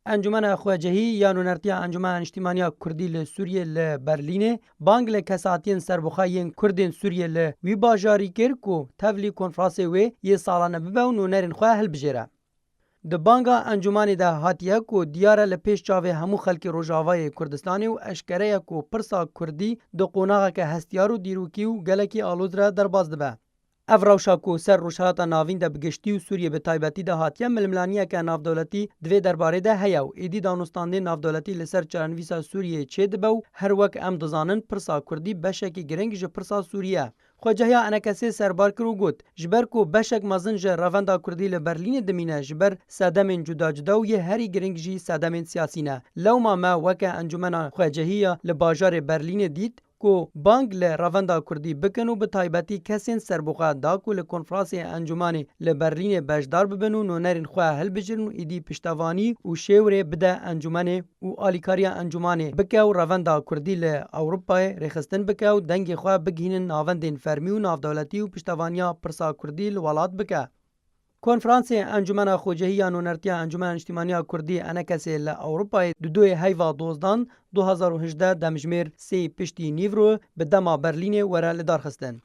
انجمن خواجهی یا نونرتیا انجمن اجتماعی کردی ل سوریه ل برلین بانگ ل کساتین سربخایین کردین سوریه ل وی باجاری کر کو تولی کنفرانس و یه سالانه ببو نونرین خواه هل بجیره. د بانگا انجمانی ده هاتیه کو دیاره لپیش چاوه همو خلک روجاوای کردستانی و اشکره کو پرسا کردی د قوناغه که هستیارو دیروکی و گلکی آلوز را در باز دبه. اف روشا کو سر روشالاتا ناوین ده بگشتی و سوریه به تایبتی ده هاتیه ململانیه که نافدولتی دوی درباره ده هیا و ایدی دانستانده نافدولتی لسر چرنویسا سوریه چه دبه و هر وک ام دزانن پرسا کردی بشکی گرنگ جه پرسا سوریه. خواجهیا انکسی سربار کرو گوت جبر کو بشک مازن جه رواندا کردی ل برلین دمینه جبر سادمین جدا جدا و یه هری گرنگ جی سادمین سیاسی نه لو ما وک انجمن خواجهیا ل بازار برلین دید کو بانگ ل رواندا کردی بکنو به تایبتی کسین سربوخا دا کو ل کنفرانس انجمانی ل برلین بجدار ببنو نو نرین خو هل بجرن ایدی پشتوانی او شوره بده انجمانی او الیکاریا انجمانی بکاو رواندا کردی ل اروپا رخصتن بکاو دنگ خو بگینن ناوندین فرمی و نافدولتی و پشتوانیا پرسا کردی ل ولات بکا کنفرانس انجمن خوجهی نونرتیا انجمن اجتماعی کردی انکسی ل اروپا دو هیوا دوزدان 2018 دمجمیر سی پشتی نیورو به دما برلین وره لدار خستن.